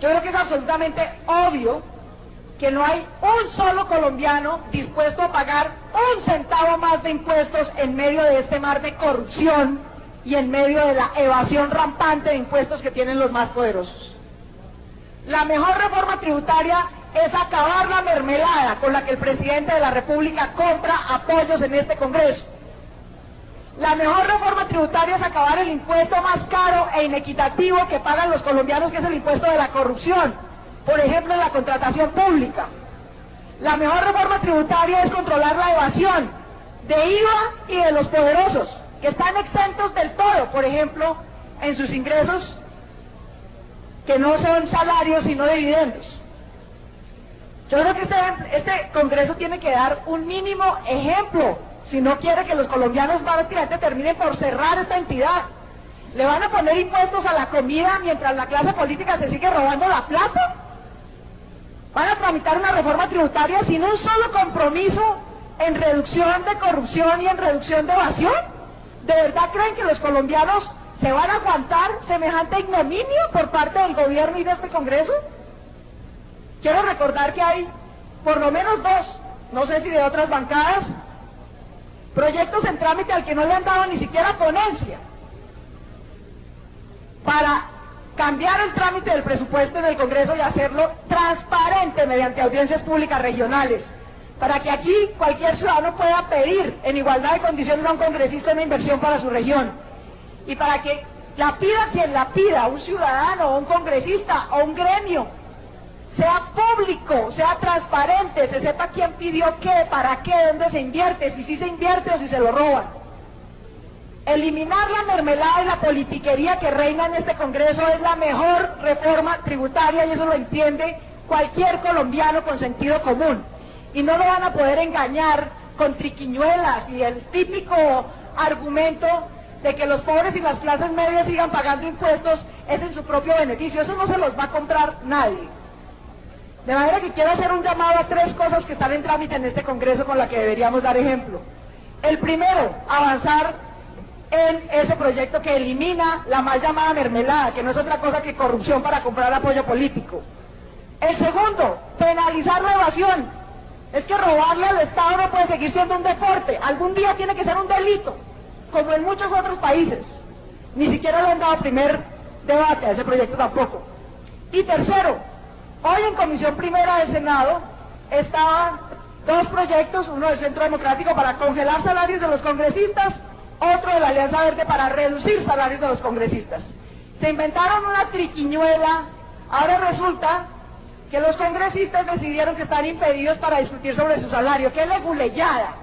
Yo creo que es absolutamente obvio que no hay un solo colombiano dispuesto a pagar un centavo más de impuestos en medio de este mar de corrupción y en medio de la evasión rampante de impuestos que tienen los más poderosos. La mejor reforma tributaria es acabar la mermelada con la que el presidente de la República compra apoyos en este Congreso. La mejor reforma tributaria es acabar el impuesto más caro e inequitativo que pagan los colombianos, que es el impuesto de la corrupción, por ejemplo en la contratación pública. La mejor reforma tributaria es controlar la evasión de IVA y de los poderosos, que están exentos del todo, por ejemplo, en sus ingresos, que no son salarios sino dividendos. Yo creo que este Congreso tiene que dar un mínimo ejemplo, si no quiere que los colombianos prácticamente terminen por cerrar esta entidad. ¿Le van a poner impuestos a la comida mientras la clase política se sigue robando la plata? ¿Van a tramitar una reforma tributaria sin un solo compromiso en reducción de corrupción y en reducción de evasión? ¿De verdad creen que los colombianos se van a aguantar semejante ignominio por parte del gobierno y de este Congreso? Quiero recordar que hay por lo menos dos, no sé si de otras bancadas, proyectos en trámite al que no le han dado ni siquiera ponencia para cambiar el trámite del presupuesto en el Congreso y hacerlo transparente mediante audiencias públicas regionales, para que aquí cualquier ciudadano pueda pedir en igualdad de condiciones a un congresista una inversión para su región, y para que la pida quien la pida, un ciudadano o un congresista o un gremio, sea público, sea transparente, se sepa quién pidió qué, para qué, dónde se invierte, si sí se invierte o si se lo roban. Eliminar la mermelada y la politiquería que reina en este Congreso es la mejor reforma tributaria, y eso lo entiende cualquier colombiano con sentido común. Y no lo van a poder engañar con triquiñuelas y el típico argumento de que los pobres y las clases medias sigan pagando impuestos es en su propio beneficio. Eso no se los va a comprar nadie. De manera que quiero hacer un llamado a tres cosas que están en trámite en este Congreso con la que deberíamos dar ejemplo. El primero, avanzar en ese proyecto que elimina la mal llamada mermelada, que no es otra cosa que corrupción para comprar apoyo político. El segundo, penalizar la evasión. Es que robarle al Estado no puede seguir siendo un deporte, algún día tiene que ser un delito, como en muchos otros países. Ni siquiera le han dado primer debate a ese proyecto tampoco. Y tercero, hoy en Comisión Primera del Senado estaban dos proyectos, uno del Centro Democrático para congelar salarios de los congresistas, otro de la Alianza Verde para reducir salarios de los congresistas. Se inventaron una triquiñuela, ahora resulta que los congresistas decidieron que están impedidos para discutir sobre su salario. ¡Qué leguleyada!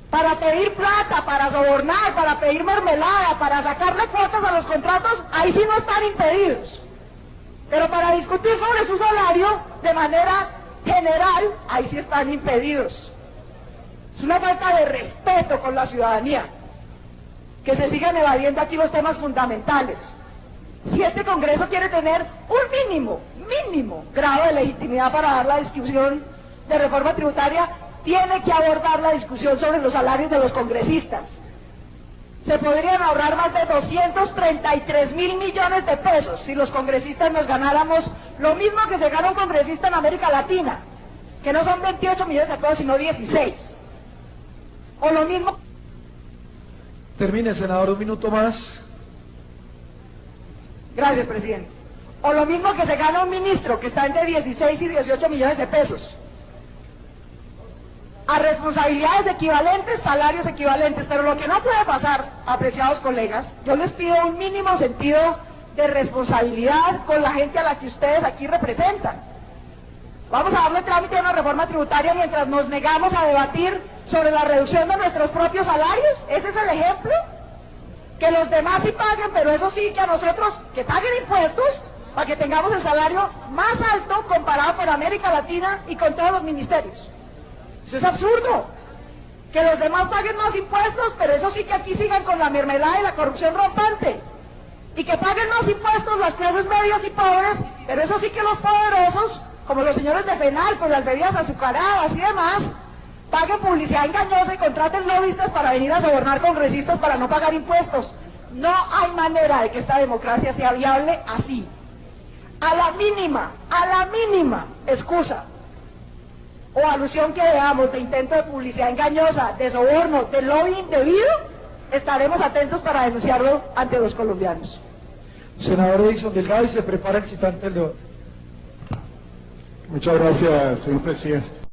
Para pedir plata, para sobornar, para pedir mermelada, para sacarle cuotas a los contratos, ahí sí no están impedidos. Pero para discutir sobre su salario de manera general, ahí sí están impedidos. Es una falta de respeto con la ciudadanía, que se sigan evadiendo aquí los temas fundamentales. Si este Congreso quiere tener un mínimo grado de legitimidad para dar la discusión de reforma tributaria, tiene que abordar la discusión sobre los salarios de los congresistas. Se podrían ahorrar más de 233.000 millones de pesos si los congresistas nos ganáramos lo mismo que se gana un congresista en América Latina, que no son 28 millones de pesos sino 16. O lo mismo... Termine, senador, un minuto más. Gracias, presidente. O lo mismo que se gana un ministro, que está entre 16 y 18 millones de pesos. A responsabilidades equivalentes, salarios equivalentes, pero lo que no puede pasar, apreciados colegas, yo les pido un mínimo sentido de responsabilidad con la gente a la que ustedes aquí representan. Vamos a darle trámite a una reforma tributaria mientras nos negamos a debatir sobre la reducción de nuestros propios salarios. ¿Ese es el ejemplo? Que los demás sí paguen, pero eso sí, que a nosotros, que paguen impuestos para que tengamos el salario más alto comparado con América Latina y con todos los ministerios. Eso es absurdo. Que los demás paguen más impuestos, pero eso sí, que aquí sigan con la mermelada y la corrupción rampante. Y que paguen más impuestos las clases medias y pobres, pero eso sí, que los poderosos, como los señores de FENAL, con las bebidas azucaradas y demás, paguen publicidad engañosa y contraten lobistas para venir a sobornar congresistas para no pagar impuestos. No hay manera de que esta democracia sea viable así. a la mínima excusa o alusión que veamos de intento de publicidad engañosa, de soborno, de lobby indebido, estaremos atentos para denunciarlo ante los colombianos. Senador Edison Delgado, y se prepara el citante del debate. Muchas gracias, señor presidente.